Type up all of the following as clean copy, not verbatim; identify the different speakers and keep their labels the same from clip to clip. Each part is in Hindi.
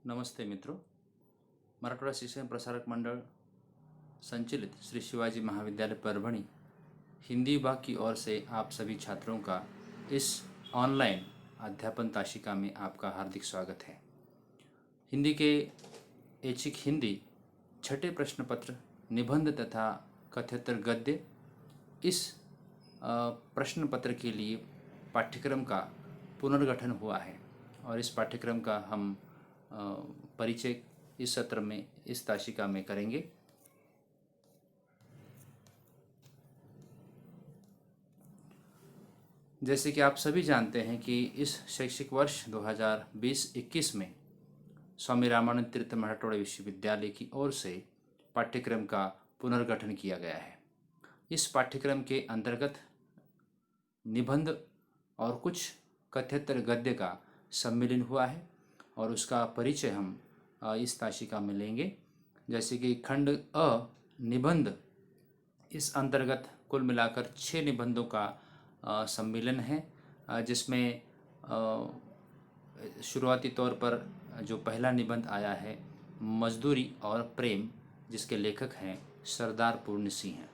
Speaker 1: नमस्ते मित्रों। मराठवाडा शिक्षण प्रसारक मंडल संचालित श्री शिवाजी महाविद्यालय परभणी हिंदी विभाग की ओर से आप सभी छात्रों का इस ऑनलाइन अध्यापन ताशिका में आपका हार्दिक स्वागत है। हिंदी के ऐच्छिक हिंदी छठे प्रश्न पत्र, निबंध तथा कथ्योत्तर गद्य इस प्रश्न पत्र के लिए पाठ्यक्रम का पुनर्गठन हुआ है और इस पाठ्यक्रम का हम परिचय इस सत्र में इस ताशिका में करेंगे। जैसे कि आप सभी जानते हैं कि इस शैक्षिक वर्ष 2020-21 में स्वामी रामानंद तीर्थ मराठवाड़ा विश्वविद्यालय की ओर से पाठ्यक्रम का पुनर्गठन किया गया है। इस पाठ्यक्रम के अंतर्गत निबंध और कुछ कथ्योत्तर गद्य का सम्मिलन हुआ है और उसका परिचय हम इस ताशिका में लेंगे। जैसे कि खंड अ निबंध, इस अंतर्गत कुल मिलाकर 6 निबंधों का सम्मिलन है, जिसमें शुरुआती तौर पर जो पहला निबंध आया है मजदूरी और प्रेम, जिसके लेखक हैं सरदार पूर्ण सिंह।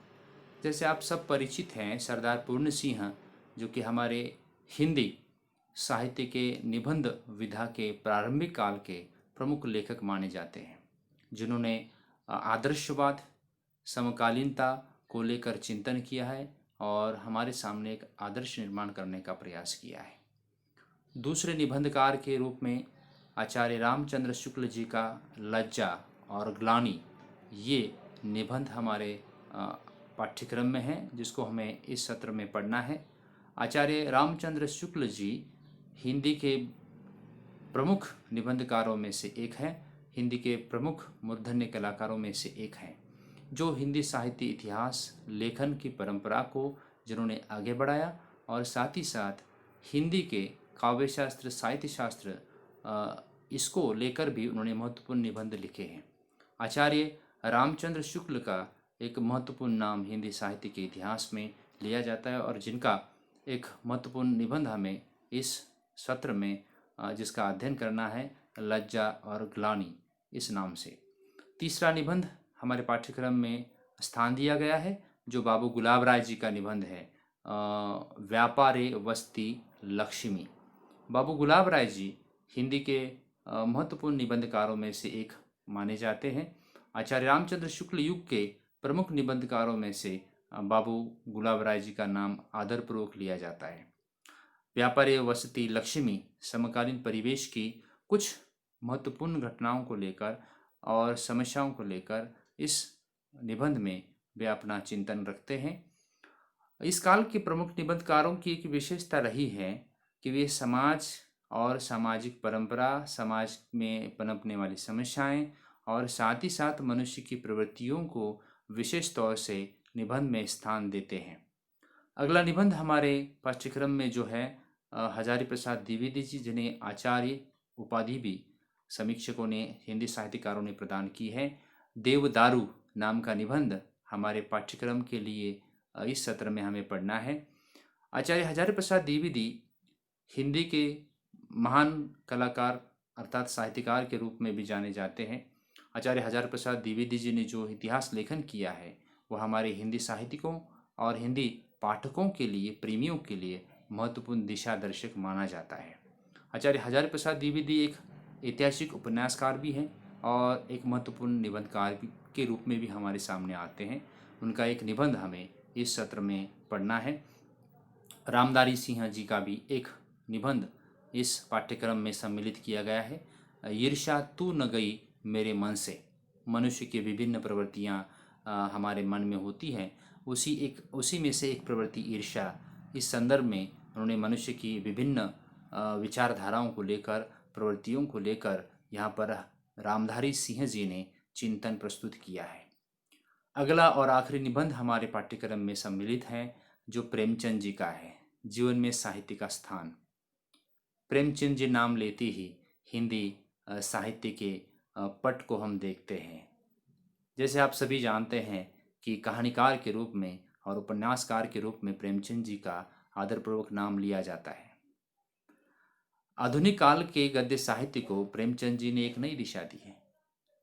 Speaker 1: जैसे आप सब परिचित हैं, सरदार पूर्ण सिंह जो कि हमारे हिंदी साहित्य के निबंध विधा के प्रारंभिक काल के प्रमुख लेखक माने जाते हैं, जिन्होंने आदर्शवाद, समकालीनता को लेकर चिंतन किया है और हमारे सामने एक आदर्श निर्माण करने का प्रयास किया है। दूसरे निबंधकार के रूप में आचार्य रामचंद्र शुक्ल जी का लज्जा और ग्लानि, ये निबंध हमारे पाठ्यक्रम में है, जिसको हमें इस सत्र में पढ़ना है। आचार्य रामचंद्र शुक्ल जी हिंदी के प्रमुख निबंधकारों में से एक हैं, हिंदी के प्रमुख मूर्धन्य कलाकारों में से एक हैं, जो हिंदी साहित्य इतिहास लेखन की परंपरा को जिन्होंने आगे बढ़ाया और साथ ही साथ हिंदी के काव्य शास्त्र, साहित्य शास्त्र, इसको लेकर भी उन्होंने महत्वपूर्ण निबंध लिखे हैं। आचार्य रामचंद्र शुक्ल का एक महत्वपूर्ण नाम हिंदी साहित्य के इतिहास में लिया जाता है और जिनका एक महत्वपूर्ण निबंध हमें इस सत्र में जिसका अध्ययन करना है, लज्जा और ग्लानि इस नाम से। तीसरा निबंध हमारे पाठ्यक्रम में स्थान दिया गया है, जो बाबू गुलाब राय जी का निबंध है, व्यापारे वस्ती लक्ष्मी। बाबू गुलाब राय जी हिंदी के महत्वपूर्ण निबंधकारों में से एक माने जाते हैं। आचार्य रामचंद्र शुक्ल युग के प्रमुख निबंधकारों में से बाबू गुलाब राय जी का नाम आदरपूर्वक लिया जाता है। व्यापारे वसती लक्ष्मी समकालीन परिवेश की कुछ महत्वपूर्ण घटनाओं को लेकर और समस्याओं को लेकर इस निबंध में वे अपना चिंतन रखते हैं। इस काल के प्रमुख निबंधकारों की एक विशेषता रही है कि वे समाज और सामाजिक परंपरा, समाज में पनपने वाली समस्याएं और साथ ही साथ मनुष्य की प्रवृत्तियों को विशेष तौर से निबंध में स्थान देते हैं। अगला निबंध हमारे पाठ्यक्रम में जो है हजारी प्रसाद द्विवेदी जी, जिन्हें आचार्य उपाधि भी समीक्षकों ने, हिंदी साहित्यकारों ने प्रदान की है, देवदारू नाम का निबंध हमारे पाठ्यक्रम के लिए इस सत्र में हमें पढ़ना है। आचार्य हजारी प्रसाद द्विवेदी हिंदी के महान कलाकार अर्थात साहित्यकार के रूप में भी जाने जाते हैं। आचार्य हजारी प्रसाद द्विवेदी जी ने जो इतिहास लेखन किया है वह हमारे हिंदी साहित्यिकों और हिंदी पाठकों के लिए, प्रेमियों के लिए महत्वपूर्ण दिशा दर्शक माना जाता है। आचार्य हजारी प्रसाद द्विवेदी एक ऐतिहासिक उपन्यासकार भी हैं और एक महत्वपूर्ण निबंधकार के रूप में भी हमारे सामने आते हैं। उनका एक निबंध हमें इस सत्र में पढ़ना है। रामधारी सिंह जी का भी एक निबंध इस पाठ्यक्रम में सम्मिलित किया गया है। ईर्ष्या तू न गई मेरे मन से। मनुष्य की विभिन्न प्रवृत्तियाँ हमारे मन में होती हैं, उसी में से एक प्रवृत्ति ईर्ष्या। इस संदर्भ में उन्होंने मनुष्य की विभिन्न विचारधाराओं को लेकर, प्रवृत्तियों को लेकर यहाँ पर रामधारी सिंह जी ने चिंतन प्रस्तुत किया है। अगला और आखिरी निबंध हमारे पाठ्यक्रम में सम्मिलित है, जो प्रेमचंद जी का है, जीवन में साहित्य का स्थान। प्रेमचंद जी नाम लेते ही हिंदी साहित्य के पट को हम देखते हैं। जैसे आप सभी जानते हैं कि कहानीकार के रूप में और उपन्यासकार के रूप में प्रेमचंद जी का आदरपूर्वक नाम लिया जाता है। आधुनिक काल के गद्य साहित्य को प्रेमचंद जी ने एक नई दिशा दी है।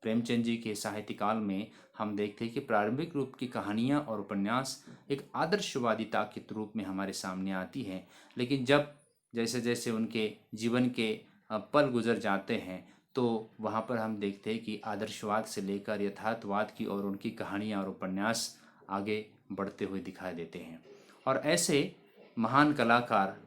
Speaker 1: प्रेमचंद जी के साहित्य काल में हम देखते हैं कि प्रारंभिक रूप की कहानियाँ और उपन्यास एक आदर्शवादिता के रूप में हमारे सामने आती है, लेकिन जब जैसे जैसे उनके जीवन के पल गुजर जाते हैं तो वहाँ पर हम देखते हैं कि आदर्शवाद से लेकर यथार्थवाद की और उनकी कहानियाँ और उपन्यास आगे बढ़ते हुए दिखाई देते हैं। और ऐसे महान कलाकार,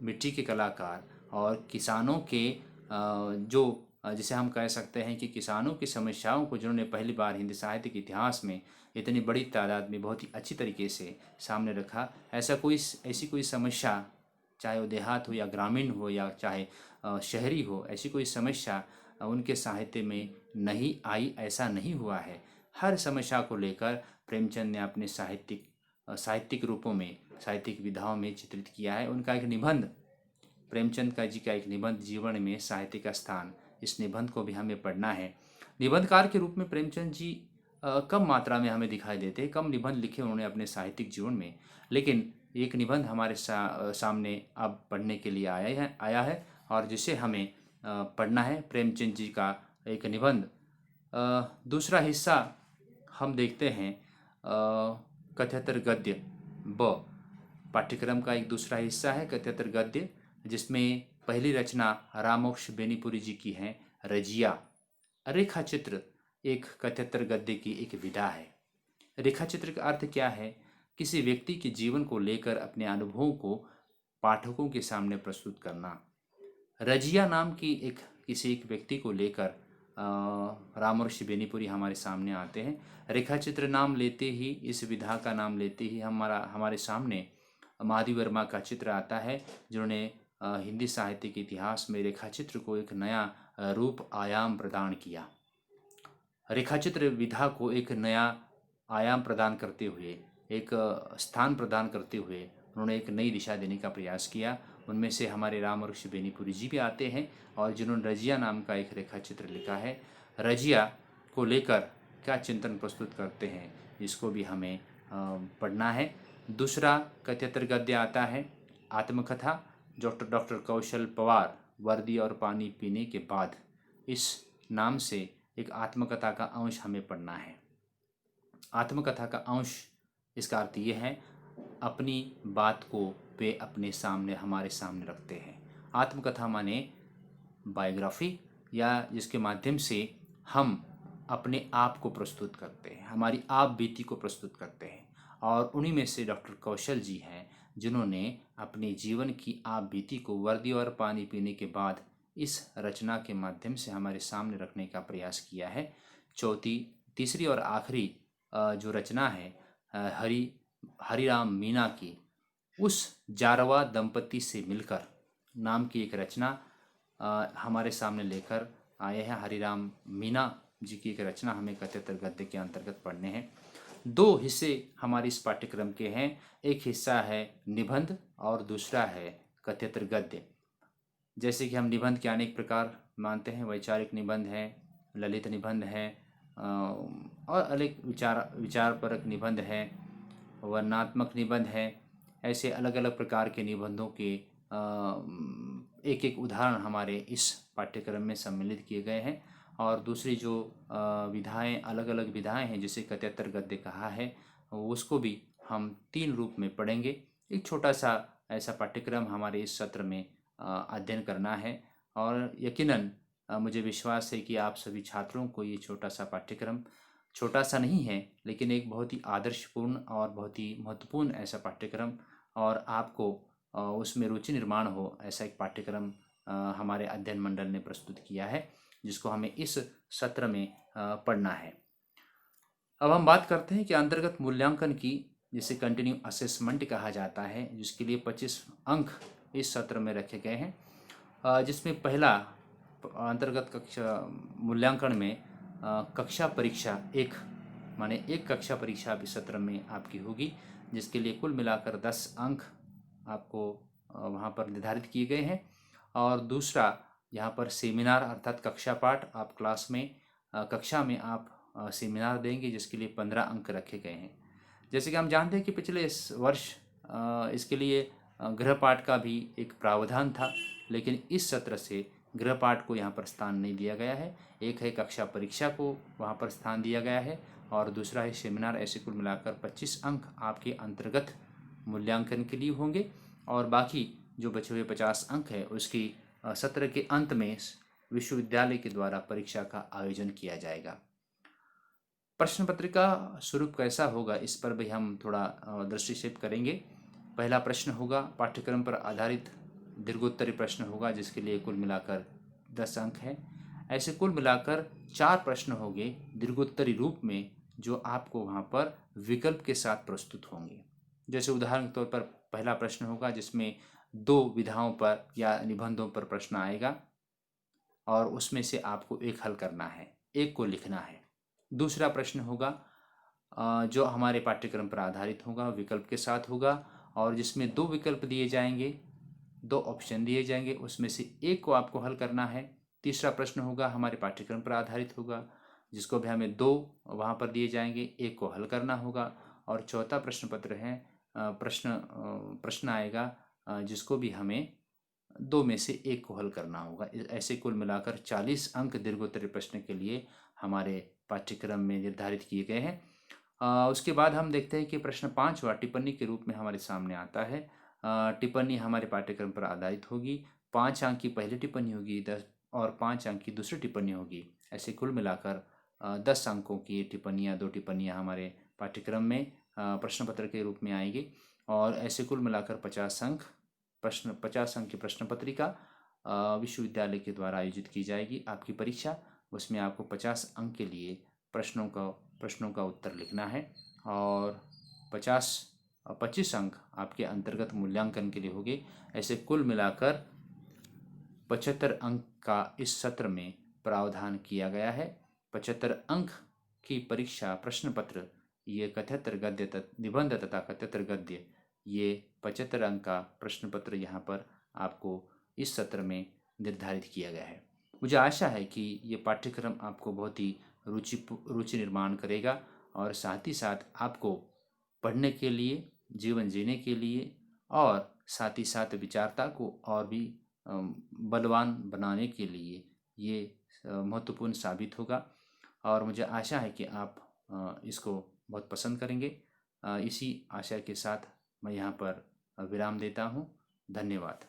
Speaker 1: मिट्टी के कलाकार और किसानों के जो जिसे हम कह सकते हैं कि किसानों की समस्याओं को जिन्होंने पहली बार हिंदी साहित्य के इतिहास में इतनी बड़ी तादाद में बहुत ही अच्छी तरीके से सामने रखा, ऐसी कोई समस्या, चाहे वो देहात हो या ग्रामीण हो या चाहे शहरी हो, ऐसी कोई समस्या उनके साहित्य में नहीं आई, ऐसा नहीं हुआ है। हर समस्या को लेकर प्रेमचंद ने अपने साहित्यिक रूपों में, साहित्यिक विधाओं में चित्रित किया है। उनका एक निबंध, प्रेमचंद का जी का एक निबंध, जीवन में साहित्य का स्थान, इस निबंध को भी हमें पढ़ना है। निबंधकार के रूप में प्रेमचंद जी कम मात्रा में हमें दिखाई देते हैं, कम निबंध लिखे उन्होंने अपने साहित्यिक जीवन में, लेकिन एक निबंध हमारे सामने अब पढ़ने के लिए आया है और जिसे हमें पढ़ना है, प्रेमचंद जी का एक निबंध। दूसरा हिस्सा हम देखते हैं कथ्यतर गद्य ब पाठ्यक्रम का एक दूसरा हिस्सा है कथ्यतर गद्य, जिसमें पहली रचना रामोक्ष बेनीपुरी जी की है, रजिया। रेखा चित्र एक कथ्यतर गद्य की एक विधा है। रेखा चित्र का अर्थ क्या है? किसी व्यक्ति के जीवन को लेकर अपने अनुभवों को पाठकों के सामने प्रस्तुत करना। रजिया नाम की किसी एक व्यक्ति को लेकर रामोक्ष बेनीपुरी हमारे सामने आते हैं। रेखा चित्र नाम लेते ही, इस विधा का नाम लेते ही हमारे सामने महादेव वर्मा का चित्र आता है, जिन्होंने हिंदी साहित्य के इतिहास में रेखा चित्र को एक नया रूप, आयाम प्रदान किया। रेखा चित्र विधा को एक नया आयाम प्रदान करते हुए, एक स्थान प्रदान करते हुए उन्होंने एक नई दिशा देने का प्रयास किया। उनमें से हमारे रामोक्ष बेनीपुरी जी भी आते हैं और जिन्होंने रजिया नाम का एक रेखा चित्र लिखा है। रजिया को लेकर क्या चिंतन प्रस्तुत करते हैं, इसको भी हमें पढ़ना है। दूसरा कथ्यतर गद्य आता है आत्मकथा, डॉक्टर कौशल पवार, वर्दी और पानी पीने के बाद, इस नाम से एक आत्मकथा का अंश हमें पढ़ना है। आत्मकथा का अंश, इसका अर्थ ये है अपनी बात को वे अपने सामने, हमारे सामने रखते हैं। आत्मकथा माने बायोग्राफी, या जिसके माध्यम से हम अपने आप को प्रस्तुत करते हैं, हमारी आप बीती को प्रस्तुत करते हैं। और उन्हीं में से डॉक्टर कौशल जी हैं जिन्होंने अपने जीवन की आप बीती को वर्दी और पानी पीने के बाद इस रचना के माध्यम से हमारे सामने रखने का प्रयास किया है। तीसरी और आखिरी जो रचना है हरिराम मीना की, उस जारवा दंपति से मिलकर नाम की एक रचना हमारे सामने लेकर आए हैं। हरिराम मीना जी की एक रचना हमें कथ्यतर गद्य के अंतर्गत पढ़ने हैं। 2 हिस्से हमारे इस पाठ्यक्रम के हैं, एक हिस्सा है निबंध और दूसरा है कथ्यतर गद्य। जैसे कि हम निबंध के अनेक प्रकार मानते हैं, वैचारिक निबंध है, ललित निबंध है और अनेक विचारपरक निबंध है, वर्णनात्मक निबंध है। ऐसे अलग अलग प्रकार के निबंधों के एक एक उदाहरण हमारे इस पाठ्यक्रम में सम्मिलित किए गए हैं। और दूसरी जो विधाएं, अलग अलग विधाएं हैं जिसे कथ्यतर गद्य कहा है, उसको भी हम 3 रूप में पढ़ेंगे। एक छोटा सा ऐसा पाठ्यक्रम हमारे इस सत्र में अध्ययन करना है और यकीनन मुझे विश्वास है कि आप सभी छात्रों को ये छोटा सा पाठ्यक्रम, छोटा सा नहीं है लेकिन एक बहुत ही आदर्शपूर्ण और बहुत ही महत्वपूर्ण ऐसा पाठ्यक्रम, और आपको उसमें रुचि निर्माण हो, ऐसा एक पाठ्यक्रम हमारे अध्ययन मंडल ने प्रस्तुत किया है, जिसको हमें इस सत्र में पढ़ना है। अब हम बात करते हैं कि अंतर्गत मूल्यांकन की, जिसे कंटिन्यू असेसमेंट कहा जाता है, जिसके लिए 25 अंक इस सत्र में रखे गए हैं, जिसमें पहला अंतर्गत कक्षा मूल्यांकन में कक्षा परीक्षा 1 माने एक कक्षा परीक्षा इस सत्र में आपकी होगी, जिसके लिए कुल मिलाकर 10 अंक आपको वहाँ पर निर्धारित किए गए हैं। और दूसरा यहाँ पर सेमिनार अर्थात कक्षा पाठ, आप क्लास में कक्षा में आप सेमिनार देंगे, जिसके लिए 15 अंक रखे गए हैं। जैसे कि हम जानते हैं कि पिछले इस वर्ष इसके लिए गृहपाठ का भी एक प्रावधान था, लेकिन इस सत्र से गृहपाठ को यहाँ पर स्थान नहीं दिया गया है। एक है कक्षा परीक्षा को वहाँ पर स्थान दिया गया है और दूसरा है सेमिनार। ऐसे कुल मिलाकर 25 अंक आपके अंतर्गत मूल्यांकन के लिए होंगे और बाकी जो बचे हुए 50 अंक है उसकी सत्र के अंत में विश्वविद्यालय के द्वारा परीक्षा का आयोजन किया जाएगा। प्रश्न पत्रिका स्वरूप कैसा होगा इस पर भी हम थोड़ा दृष्टिक्षेप करेंगे। पहला प्रश्न होगा पाठ्यक्रम पर आधारित दीर्घोत्तरी प्रश्न होगा जिसके लिए कुल मिलाकर 10 अंक है। ऐसे कुल मिलाकर 4 प्रश्न होंगे दीर्घोत्तरी रूप में जो आपको वहाँ पर विकल्प के साथ प्रस्तुत होंगे। जैसे उदाहरण के तौर पर पहला प्रश्न होगा जिसमें 2 विधाओं पर या निबंधों पर प्रश्न आएगा और उसमें से आपको एक हल करना है, एक को लिखना है। दूसरा प्रश्न होगा जो हमारे पाठ्यक्रम पर आधारित होगा, विकल्प के साथ होगा और जिसमें 2 विकल्प दिए जाएंगे, 2 ऑप्शन दिए जाएंगे, उसमें से एक को आपको हल करना है। तीसरा प्रश्न होगा हमारे पाठ्यक्रम पर आधारित होगा जिसको भी हमें 2 वहाँ पर दिए जाएंगे, एक को हल करना होगा। और चौथा प्रश्न पत्र है प्रश्न आएगा जिसको भी हमें 2 में से एक को हल करना होगा। ऐसे कुल मिलाकर 40 अंक दीर्घोत्तरी प्रश्न के लिए हमारे पाठ्यक्रम में निर्धारित किए गए हैं। उसके बाद हम देखते हैं कि प्रश्न 5वां टिप्पणी के रूप में हमारे सामने आता है। टिप्पणी हमारे पाठ्यक्रम पर आधारित होगी। 5 अंक की पहली टिप्पणी होगी 10 और 5 अंक की दूसरी टिप्पणी होगी। ऐसे कुल मिलाकर 10 अंकों की टिप्पणियाँ 2 टिप्पणियाँ हमारे पाठ्यक्रम में प्रश्न पत्र के रूप में आएंगी और ऐसे कुल मिलाकर 50 अंक की प्रश्न पत्रिका विश्वविद्यालय के द्वारा आयोजित की जाएगी। आपकी परीक्षा उसमें आपको 50 अंक के लिए प्रश्नों का उत्तर लिखना है और 25 अंक आपके अंतर्गत मूल्यांकन के लिए होंगे। ऐसे कुल मिलाकर 75 अंक का इस सत्र में प्रावधान किया गया है। 75 अंक की परीक्षा प्रश्न पत्र, ये कथ्यतर गद्य निबंध तथा कथ्यतर गद्य, ये 75 अंक का प्रश्न पत्र यहाँ पर आपको इस सत्र में निर्धारित किया गया है। मुझे आशा है कि ये पाठ्यक्रम आपको बहुत ही रुचि निर्माण करेगा और साथ ही साथ आपको पढ़ने के लिए, जीवन जीने के लिए और साथ ही साथ विचारता को और भी बलवान बनाने के लिए ये महत्वपूर्ण साबित होगा और मुझे आशा है कि आप इसको बहुत पसंद करेंगे। इसी आशा के साथ मैं यहाँ पर विराम देता हूँ। धन्यवाद।